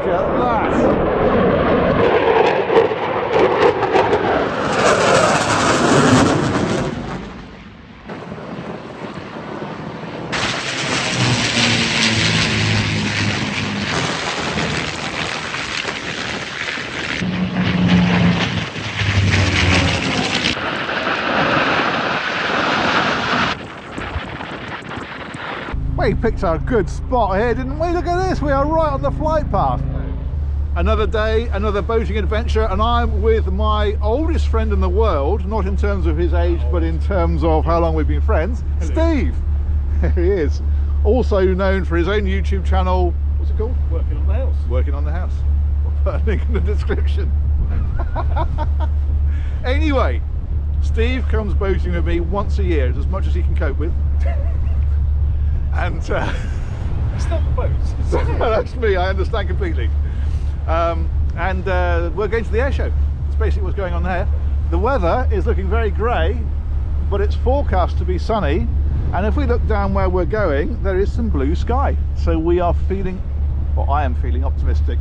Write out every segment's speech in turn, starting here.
at that. We picked a good spot here, didn't we? Look at this, we are right on the flight path. Another day, another boating adventure, and I'm with my oldest friend in the world, not in terms of his age, but in terms of how long we've been friends. Hello. Steve! Here he is. Also known for his own YouTube channel, what's it called? Working on the House. Working on the House. I'll put a link in the description. Anyway, Steve comes boating with me once a year, as much as he can cope with. And it's not the boats. that's me, I understand completely. We're going to the Airshow. That's basically what's going on there. The weather is looking very grey, but it's forecast to be sunny, and if we look down where we're going, there is some blue sky. So we are feeling, or I am feeling optimistic.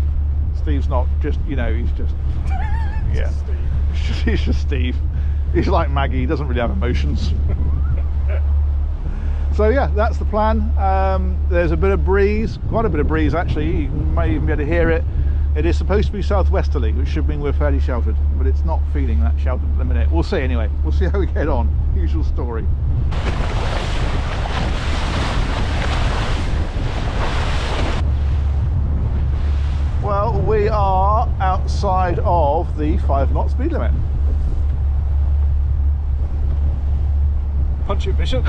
Steve's not, just, you know, he's just yeah, he's just Steve. He's like Maggie, he doesn't really have emotions. So yeah, that's the plan. There's a bit of breeze, quite a bit of breeze actually, you may even be able to hear it. It is supposed to be southwesterly, which should mean we're fairly sheltered, but it's not feeling that sheltered at the minute. We'll see anyway, we'll see how we get on, usual story. Well, we are outside of the 5-knot speed limit. Punch it, Bishop.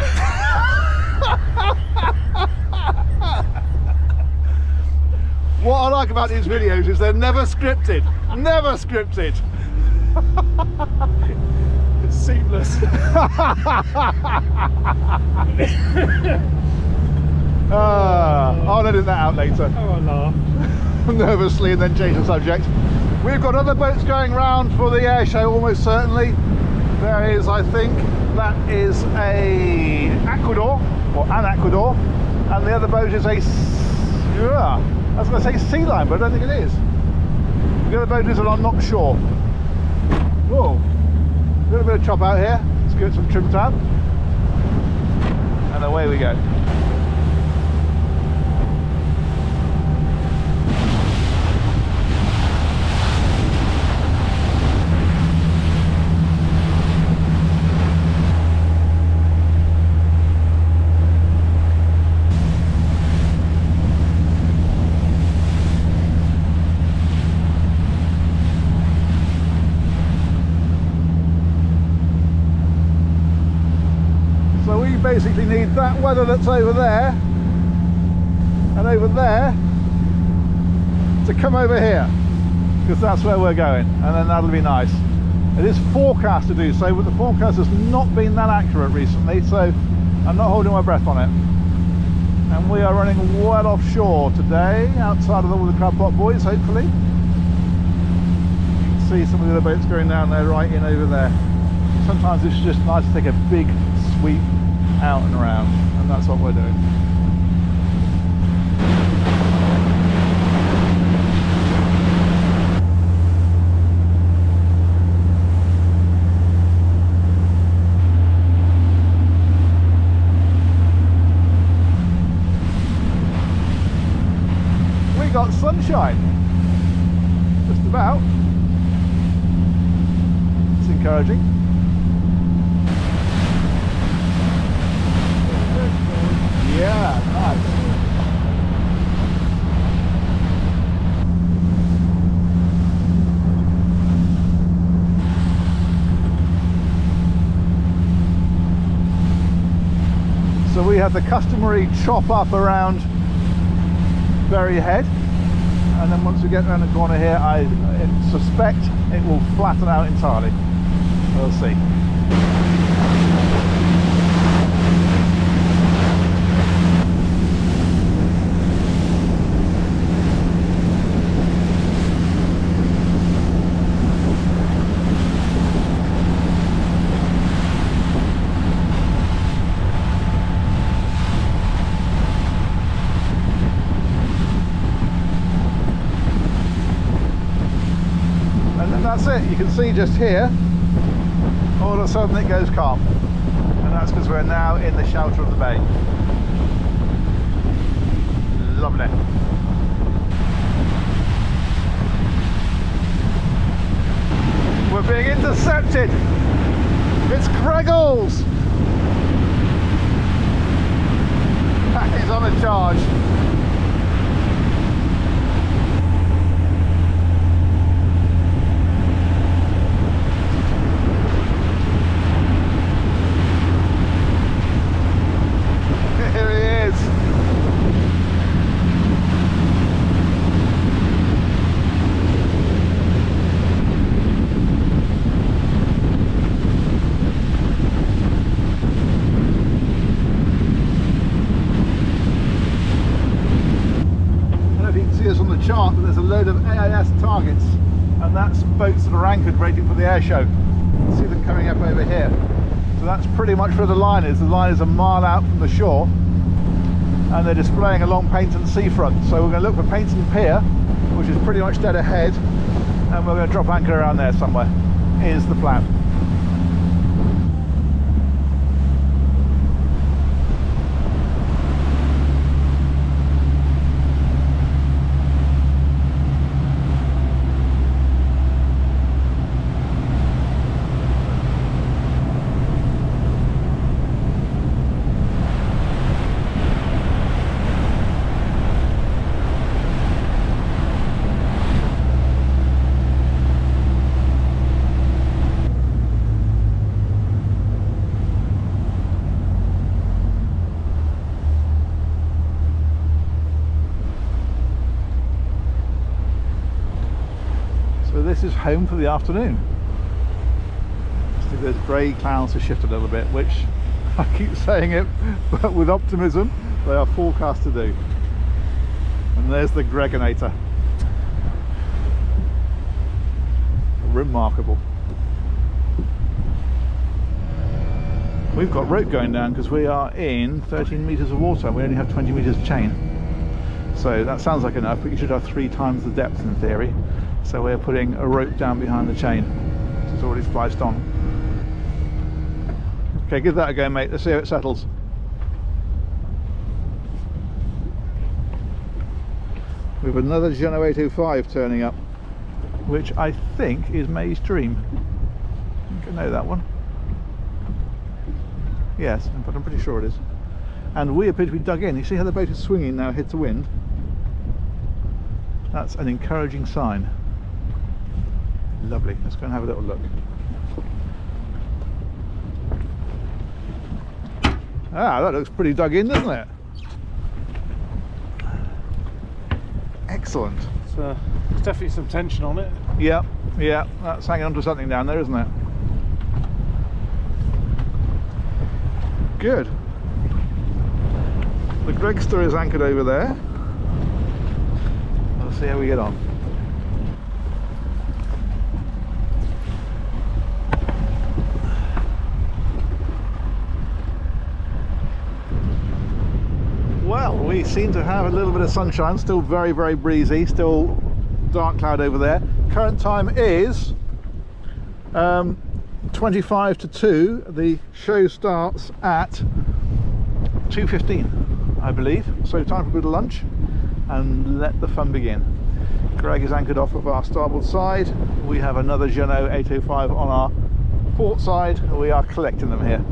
What I like about these videos is they're never scripted. Never scripted. It's seamless. I'll edit that out later. Oh, I laugh. Nervously and then change the subject. We've got other boats going round for the Airshow, almost certainly. There is, I think, that is a Aquador, or an Aquador, and the other boat is a, I was going to say Sea Line, but I don't think it is. The other boat is an offshore. Whoa, a little bit of chop out here. Let's get some trim tab, and away we go. Basically need that weather that's over there and over there to come over here, because that's where we're going, and then that'll be nice. It is forecast to do so, but the forecast has not been that accurate recently, so I'm not holding my breath on it. And we are running well offshore today, outside of all the crab pot boys, hopefully. You can see some of the other boats going down there, right in over there. Sometimes it's just nice to take a big sweep out and around, and that's what we're doing. We got sunshine, just about. It's encouraging. Yeah, nice. So we have the customary chop up around Berry Head, and then once we get around the corner here, I suspect it will flatten out entirely. We'll see. that's it. You can see just here, all of a sudden it goes calm. And that's because we're now in the shelter of the bay. Lovely. We're being intercepted. It's Greggles. He's on a charge. Here he is. On the chart that there's a load of AIS targets, and that's boats that are anchored waiting for the air show. See them coming up over here. So that's pretty much where the line is. The line is a mile out from the shore, and they're displaying along Paynton seafront. So we're going to look for Paynton Pier, which is pretty much dead ahead, and we're going to drop anchor around there somewhere. Is the plan. So this is home for the afternoon. See, those grey clouds have shifted a little bit, which I keep saying it, but with optimism, they are forecast to do. And there's the Gregginator. Remarkable. We've got rope going down because we are in 13 metres of water and we only have 20 metres of chain. So that sounds like enough, but you should have 3 times the depth in theory. So we're putting a rope down behind the chain. It's already spliced on. Okay, give that a go, mate. Let's see how it settles. We have another Genoa 805 turning up, which I think is May's Dream. I think I know that one. Yes, but I'm pretty sure it is. And we appear to be dug in. You see how the boat is swinging now head to wind? That's an encouraging sign. Lovely. Let's go and have a little look. Ah, that looks pretty dug in, doesn't it? Excellent. So there's definitely some tension on it. Yeah, yeah, that's hanging onto something down there, isn't it? Good. The Gregster is anchored over there. Let's see how we get on. Well, we seem to have a little bit of sunshine, still very, very breezy, still dark cloud over there. Current time is 25 to 2. The show starts at 2:15, I believe. So time for a bit of lunch and let the fun begin. Greg is anchored off of our starboard side. We have another Genoa 805 on our port side. We are collecting them here.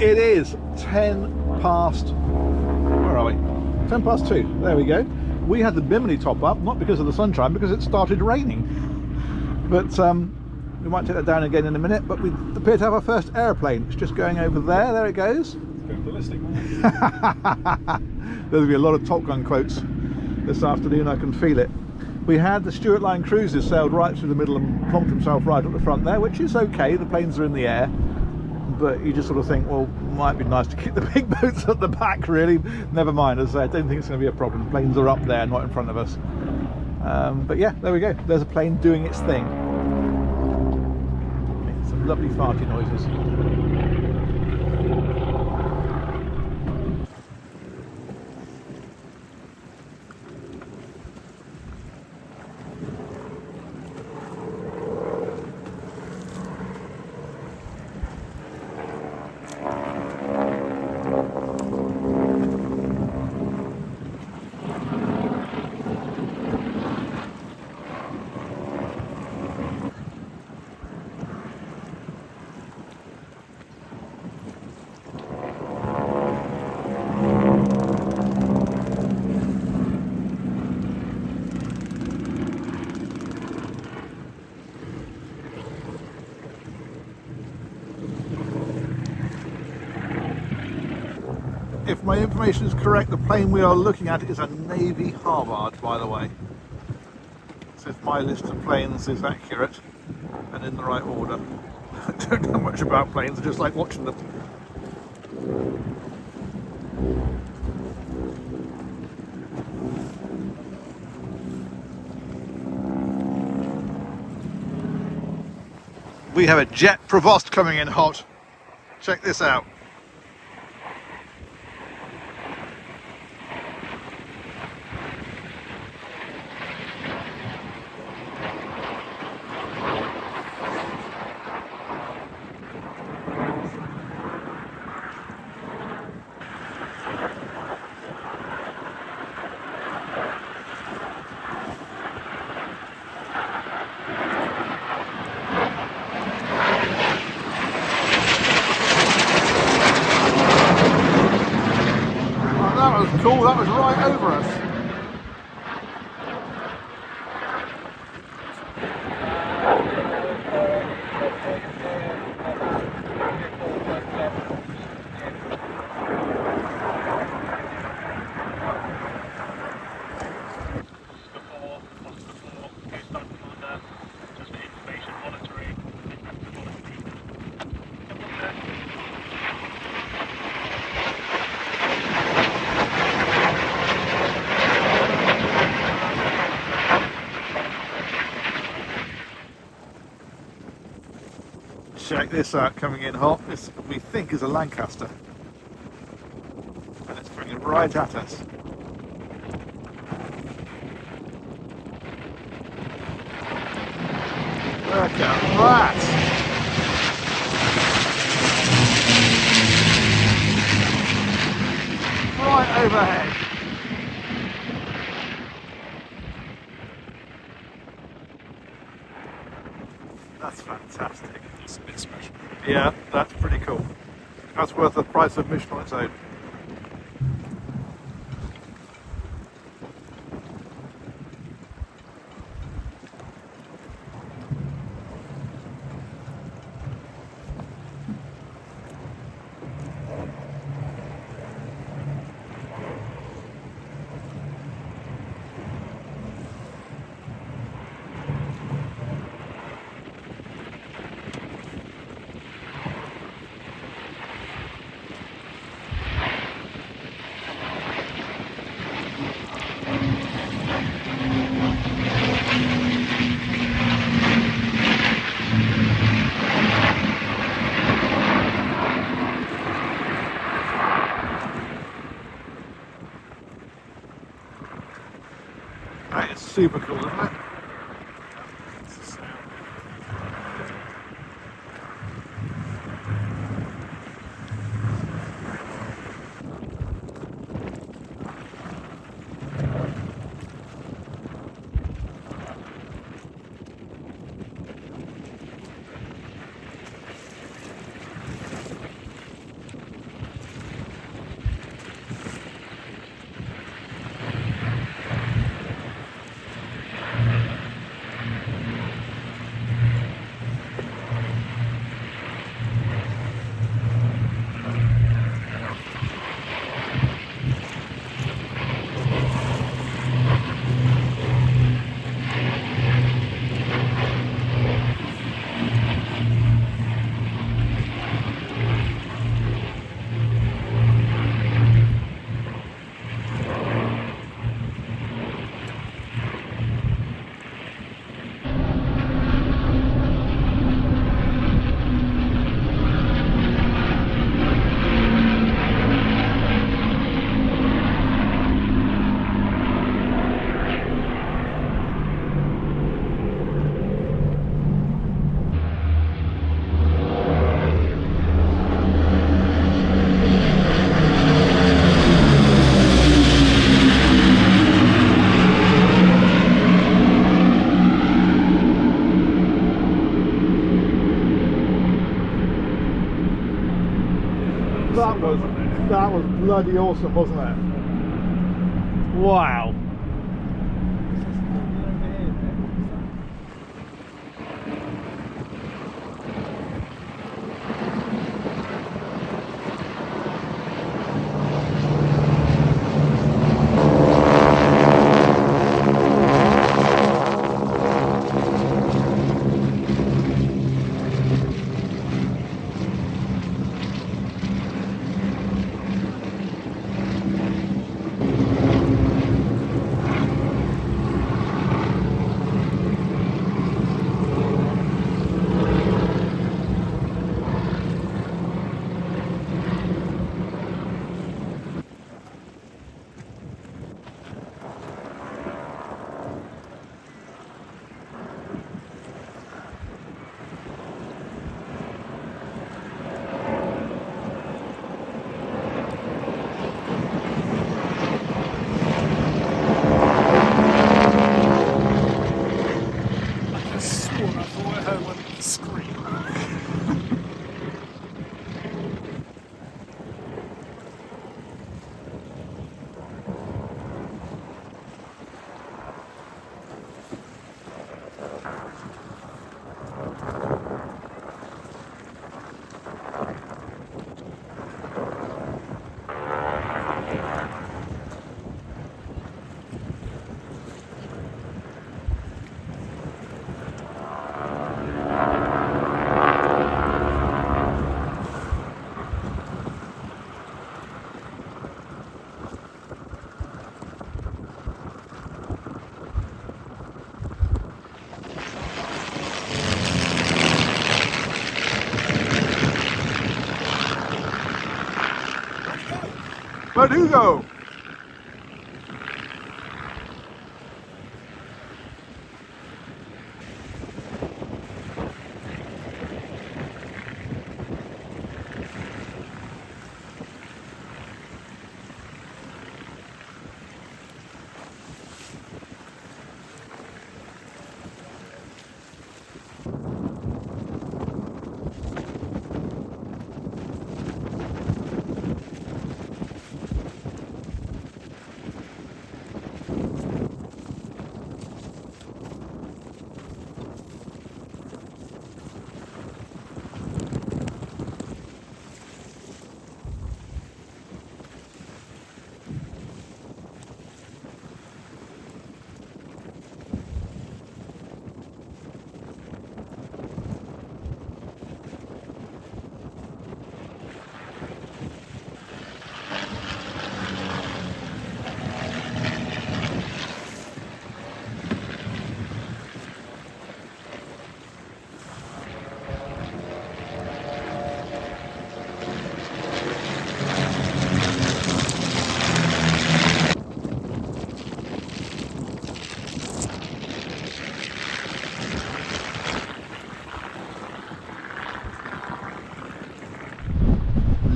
It is 10 past, where are we? 10 past 2, there we go. We had the bimini top up, not because of the sunshine, because it started raining. But we might take that down again in a minute, but we appear to have our first aeroplane. It's just going over there, there it goes. It's going ballistic. There'll be a lot of Top Gun quotes this afternoon, I can feel it. We had the Stuart Line Cruises sailed right through the middle and plonked himself right at the front there, which is okay, the planes are in the air. But you just sort of think, well, might be nice to keep the big boats at the back, really. Never mind, as I say, I don't think it's going to be a problem. Planes are up there, not in front of us. But yeah, there we go. There's a plane doing its thing. lovely farty noises. If my information is correct, the plane we are looking at is a Navy Harvard, by the way. So if my list of planes is accurate and in the right order. I don't know much about planes, I just like watching them. We have a jet Provost coming in hot. Check this out. That was cool, that was right over us. Check this out, coming in hot. This we think is a Lancaster, and it's bringing right at us. Look at that! Right overhead. That's fantastic. It's a bit special. Yeah, that's pretty cool. That's worth the price of admission on its own. That is super cool, isn't it? That was bloody awesome, wasn't it? Wow. Where do you go?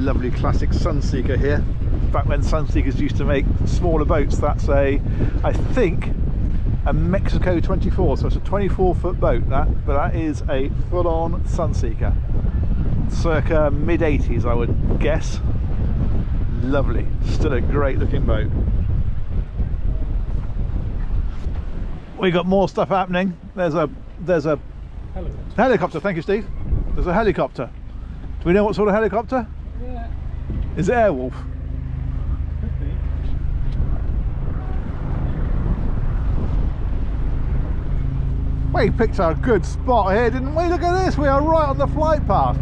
Lovely classic Sunseeker here. Back when Sunseekers used to make smaller boats. That's I think a Mexico 24, so it's a 24-foot boat, but that is a full-on Sunseeker, circa mid-80s I would guess. Lovely, still a great looking boat. We got more stuff happening. There's a helicopter. Thank you, Steve. There's a helicopter. Do we know what sort of helicopter? Yeah. Is it Airwolf? Could be. We picked a good spot here, didn't we? Look at this, we are right on the flight path.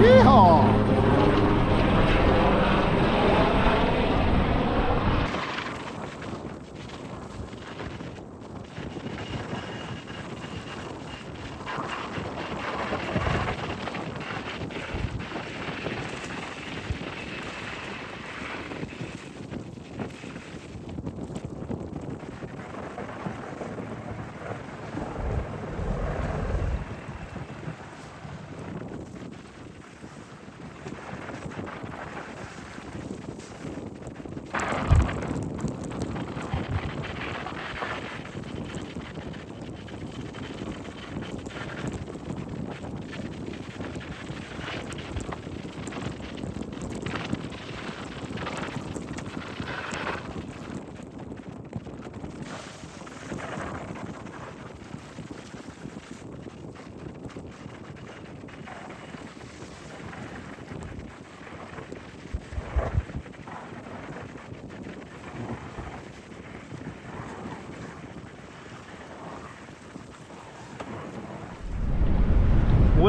Yeehaw!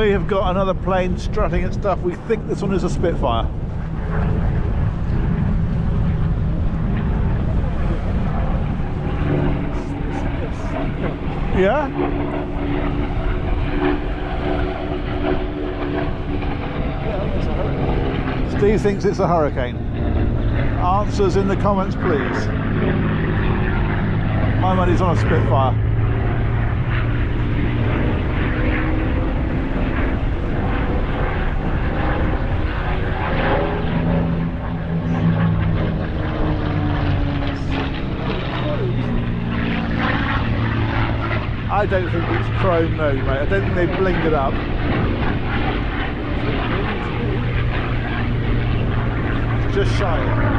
We have got another plane strutting at stuff. We think this one is a Spitfire. Yeah? Steve thinks it's a Hurricane. Answers in the comments, please. My money's on a Spitfire. I don't think it's chrome, no, mate. I don't think they've blinged it up. It's just shiny.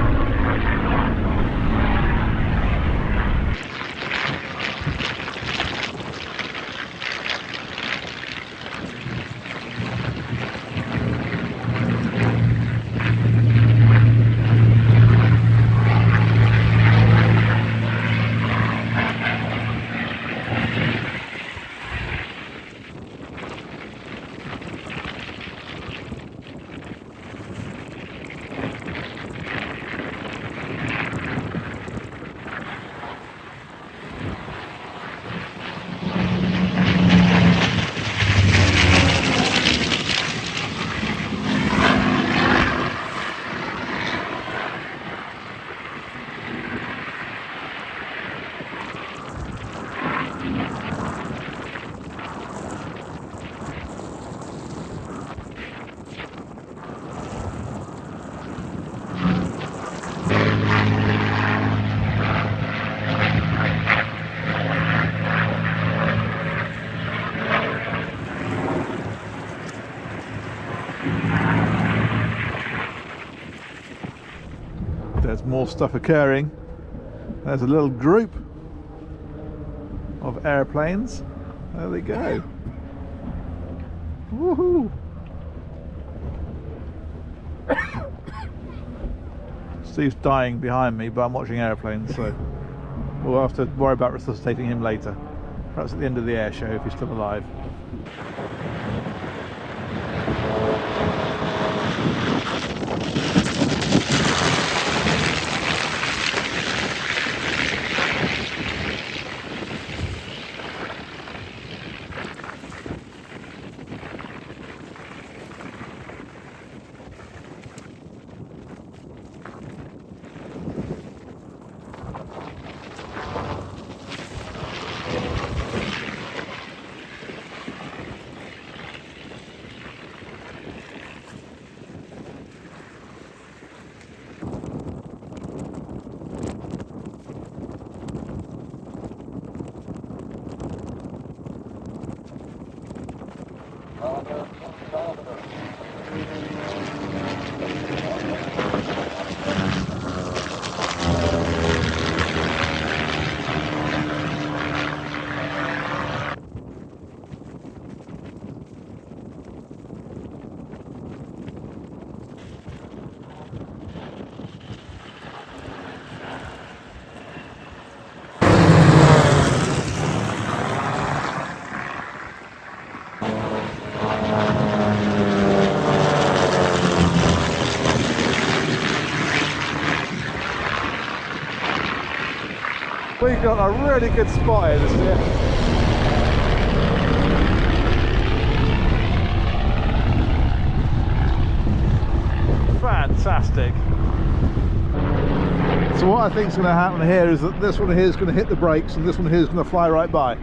There's more stuff occurring. There's a little group of airplanes. There they go. Woohoo! Steve's dying behind me, but I'm watching airplanes, so we'll have to worry about resuscitating him later. Perhaps at the end of the air show if he's still alive. We've got a really good spot here this year. Fantastic. So what I think is going to happen here is that this one here is going to hit the brakes and this one here is going to fly right by.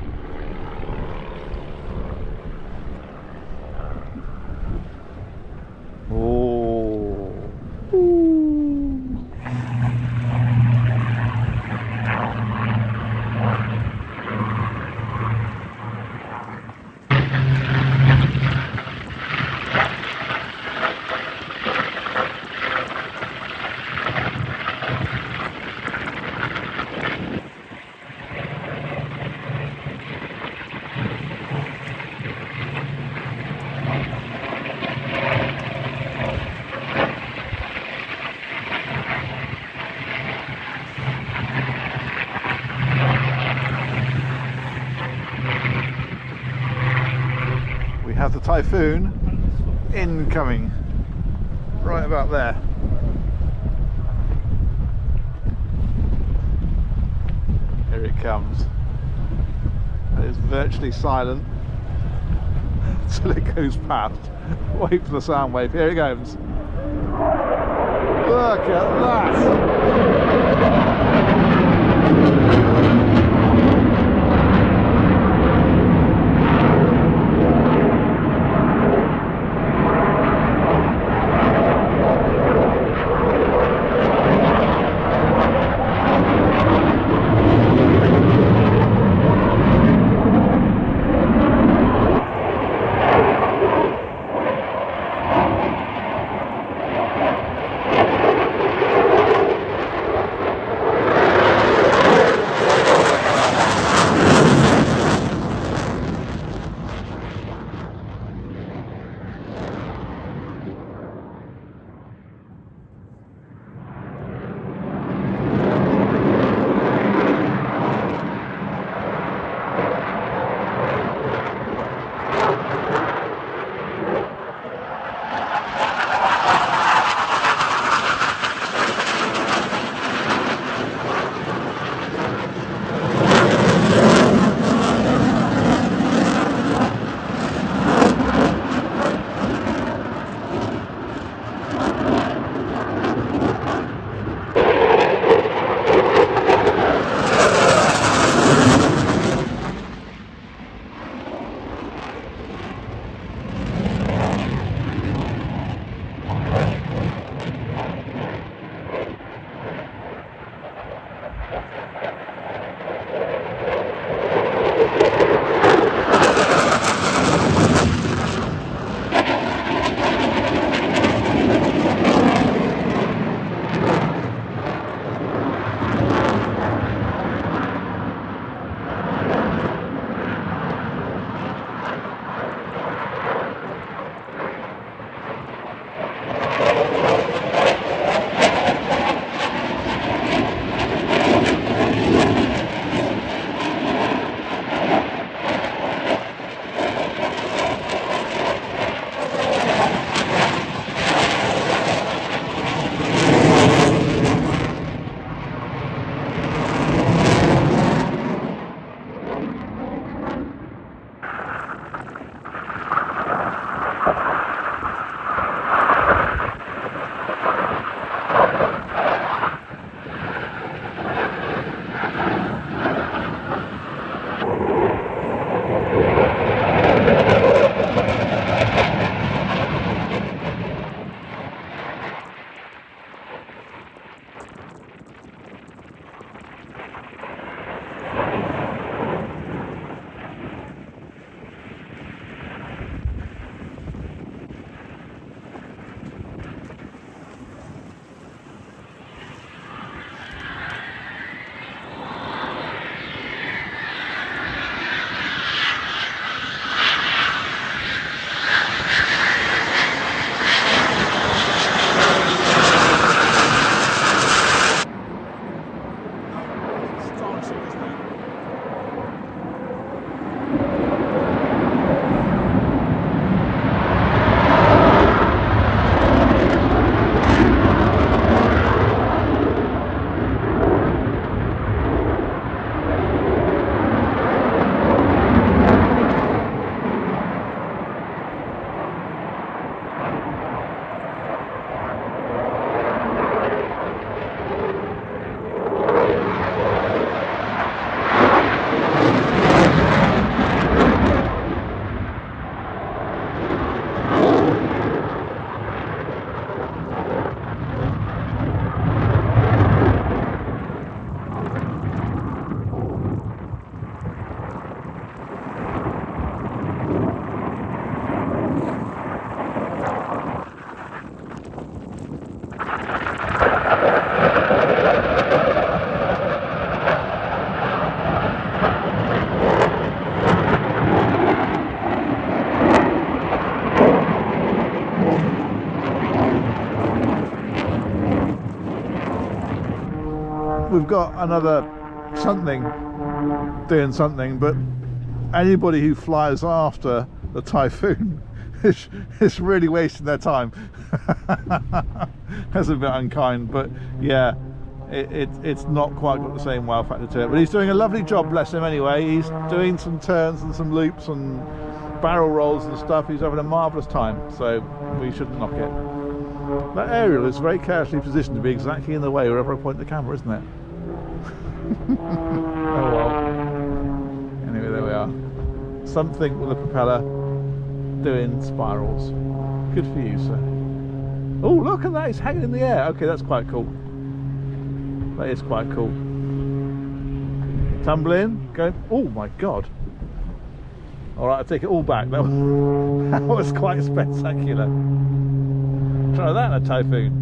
Typhoon incoming. Right about there. Here it comes. And it's virtually silent until it goes past. Wait for the sound wave. Here it goes. Look at that! we've got another something doing something, but anybody who flies after the Typhoon it's really wasting their time. That's a bit unkind, but yeah, it's not quite got the same wow factor to it. But he's doing a lovely job, bless him. Anyway, he's doing some turns and some loops and barrel rolls and stuff. He's having a marvellous time, so we shouldn't knock it. That aerial is very carefully positioned to be exactly in the way wherever I point the camera, isn't it? Oh well. Anyway, there we are. Something with a propeller doing spirals. Good for you, sir. Oh, look at that, he's hanging in the air. Okay, that's quite cool. That is quite cool. Tumble in, going, oh my god. Alright, I take it all back. That was quite spectacular. Try that in a Typhoon.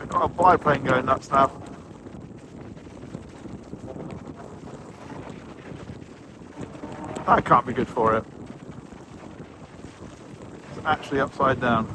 Got a biplane going nuts now. That can't be good for it. It's actually upside down.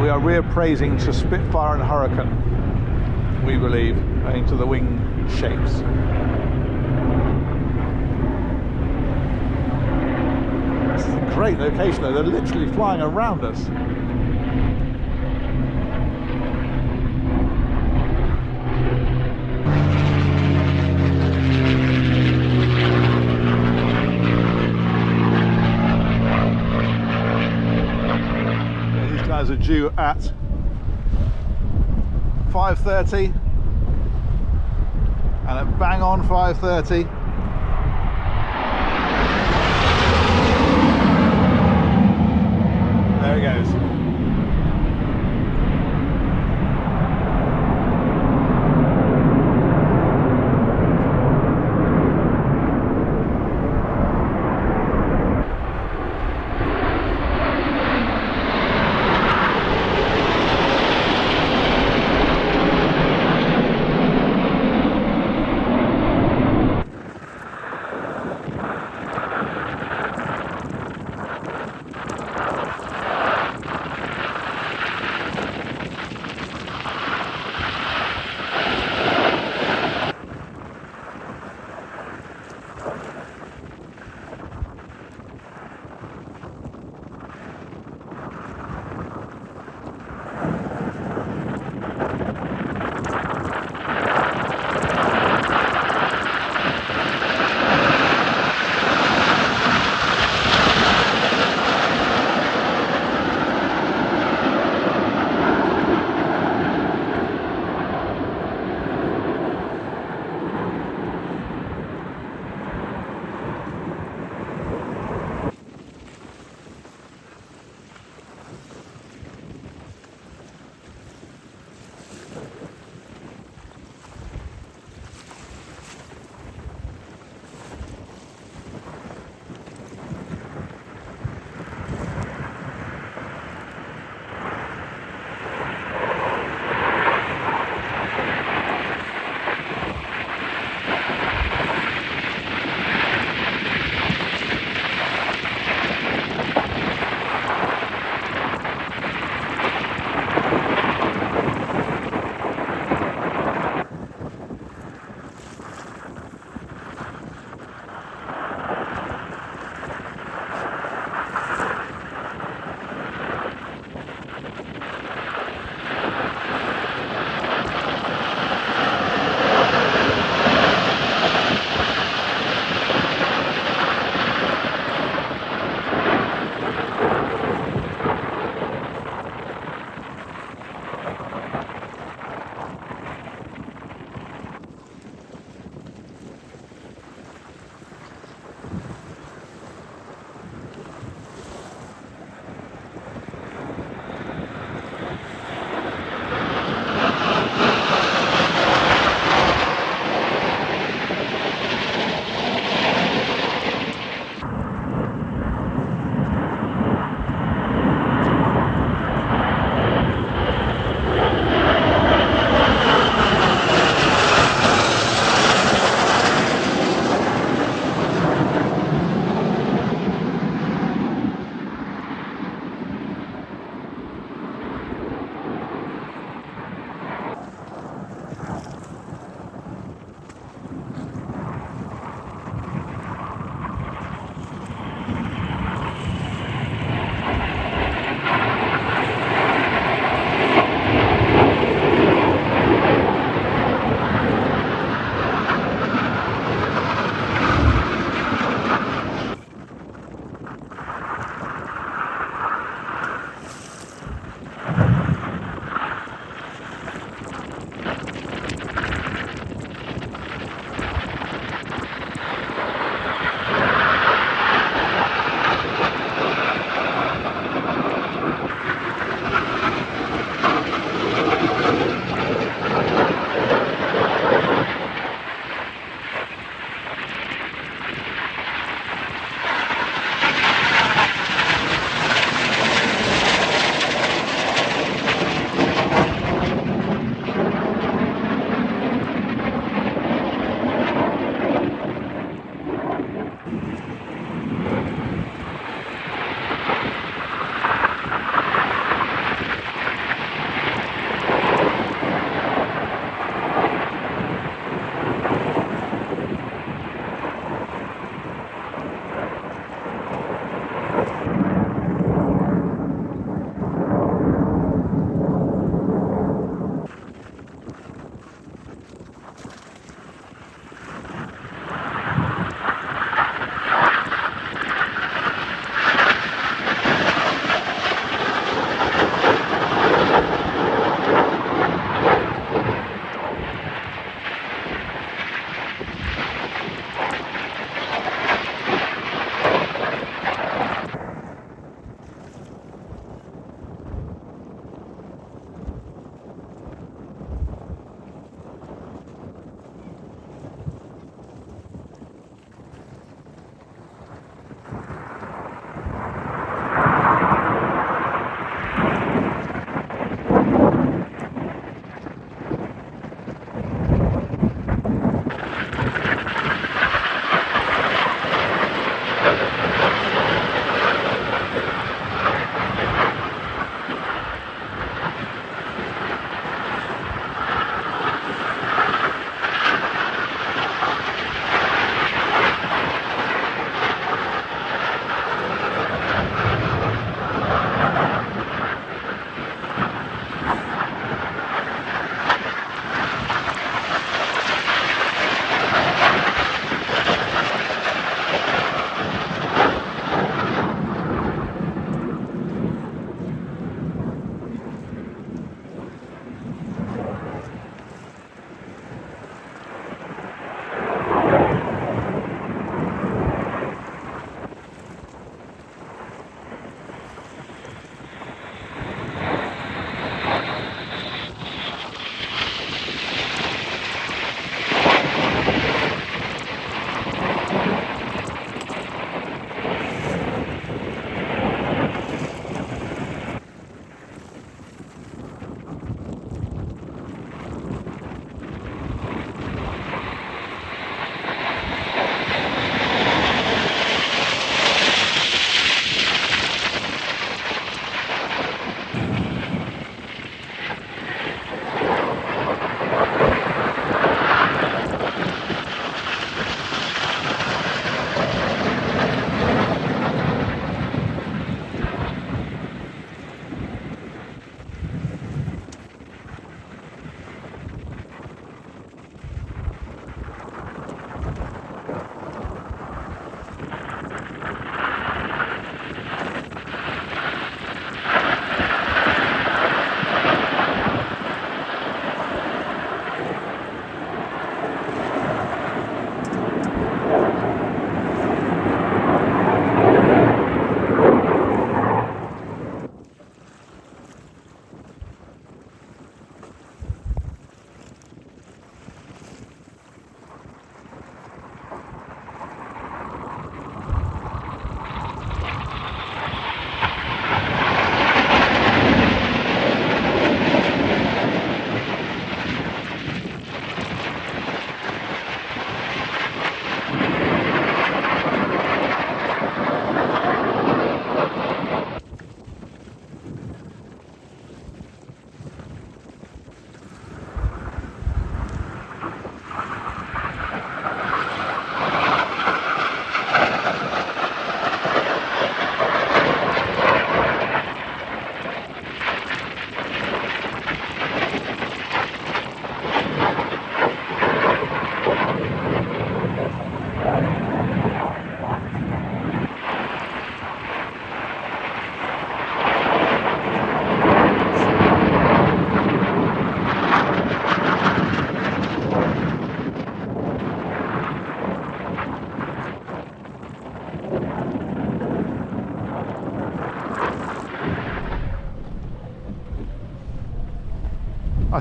We are reappraising to Spitfire and Hurricane, we believe, owing to the wing shapes. This is a great location though, they're literally flying around us. Are due at 5:30 and at bang on 5:30 there it goes.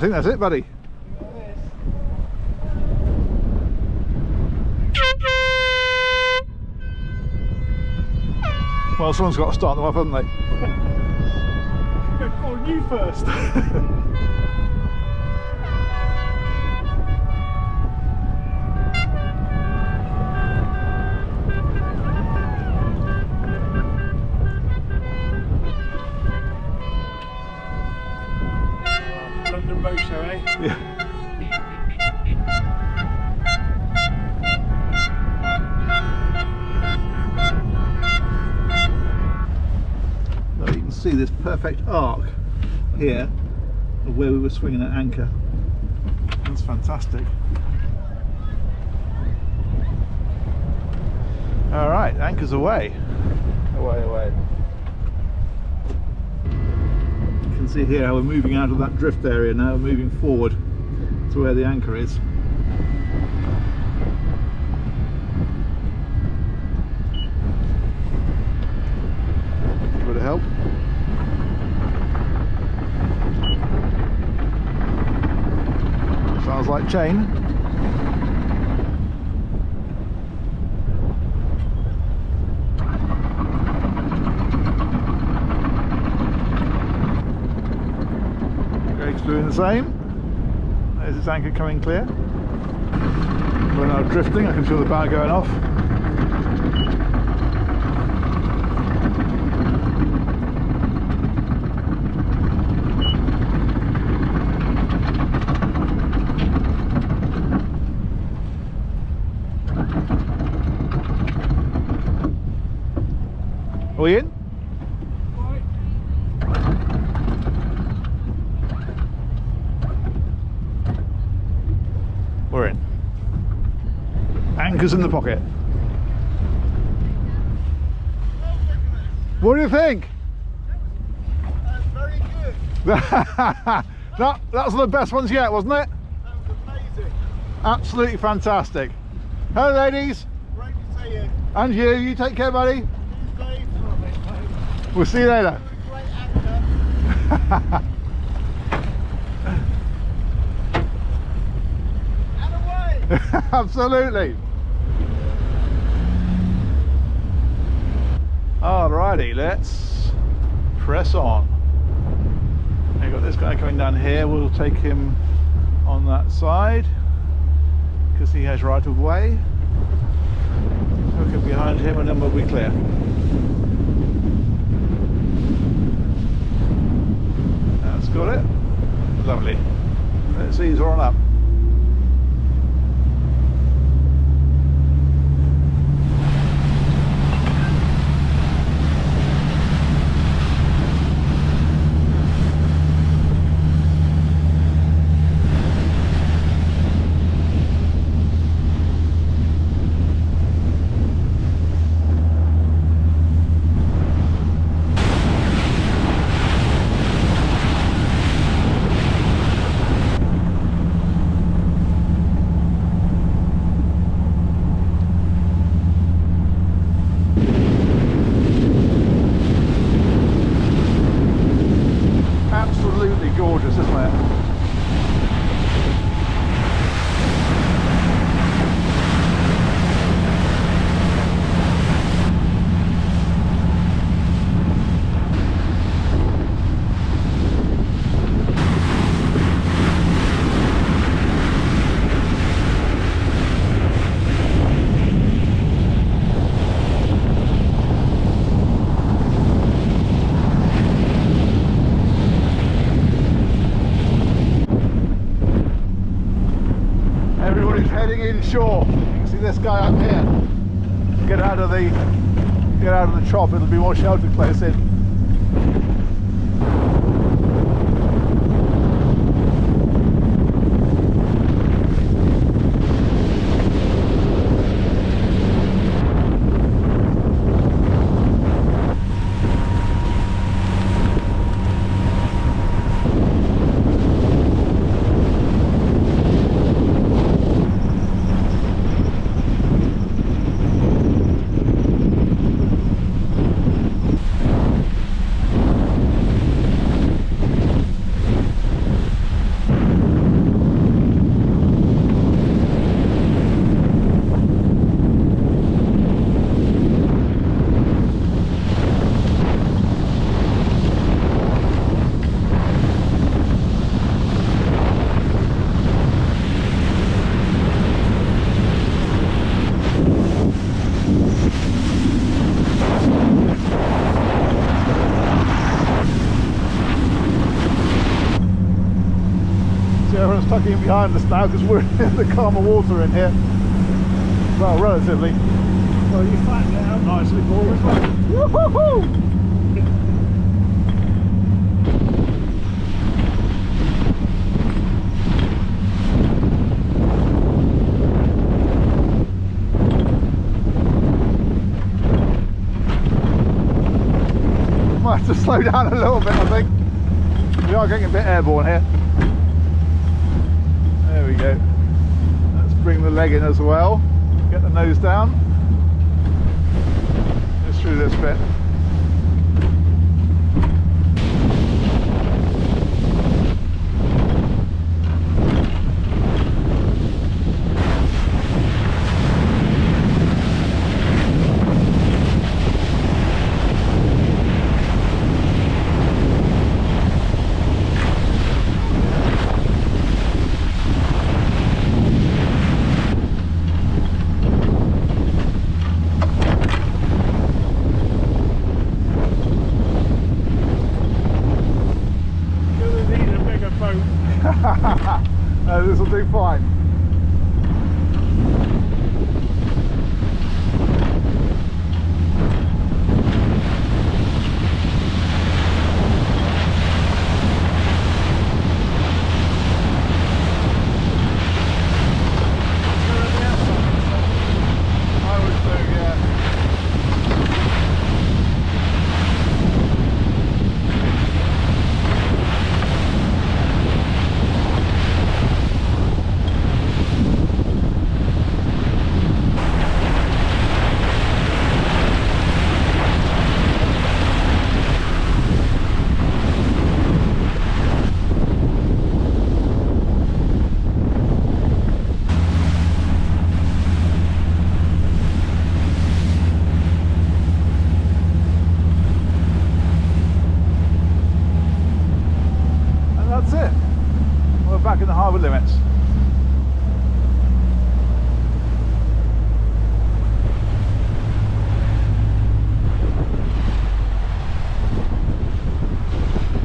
think that's it, buddy. Well, someone's got to start them up, haven't they? Go on, you first. London boat show, eh? Yeah. Now you can see this perfect arc here of where we were swinging at anchor. That's fantastic. All right, anchor's away. Away. You can see here how we're moving out of that drift area now, moving forward to where the anchor is. Would it help? Sounds like chain. Greg's doing the same. There's his anchor coming clear. We're now drifting, I can feel the bow going off. Are we in? We're in. Anchor's in the pocket. What do you think? Very good. That's the best ones yet, wasn't it? That was amazing. Absolutely fantastic. Hello ladies. Great to see you. And you take care, buddy. These days, mate. We'll see you later. Great actor. And away. Absolutely. Alrighty, let's press on. We've got this guy coming down here. We'll take him on that side because he has right of way. Hook up behind him and then we'll be clear. That's got it. Lovely. Let's ease her on up. Absolutely gorgeous, isn't it? Everybody's heading inshore. You can see this guy up here. Get out of the trough, it'll be more sheltered close in. tucking behind us now because we're in the calmer water in here. Well, relatively. Well, you flattened it out nicely for us, well. Woo-hoo-hoo! Might have to slow down a little bit, I think. We are getting a bit airborne here. There we go. Let's bring the leg in as well. Get the nose down. Just through this bit. This will do fine. Back in the harbour limits.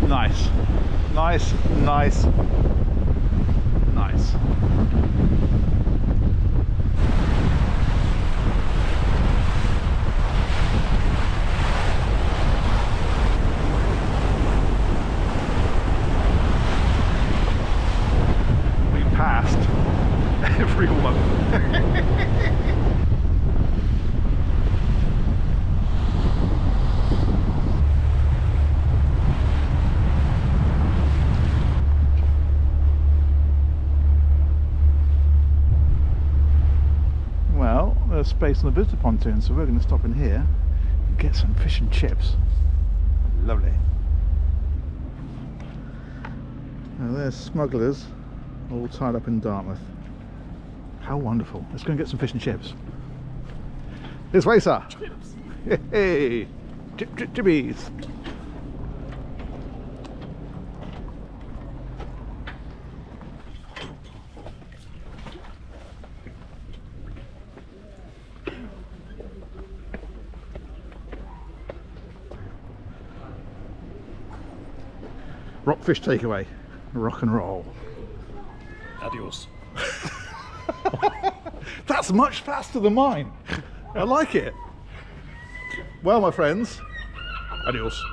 Nice, nice, nice, nice. Everyone. Well, there's space on the visitor pontoon, so we're going to stop in here and get some fish and chips. Lovely. Now there's Smugglers, all tied up in Dartmouth. How wonderful. Let's go and get some fish and chips. This way, sir. Chips. Hey, chippies. Rockfish takeaway. Rock and roll. Adios. That's much faster than mine. I like it. Well, my friends, adios.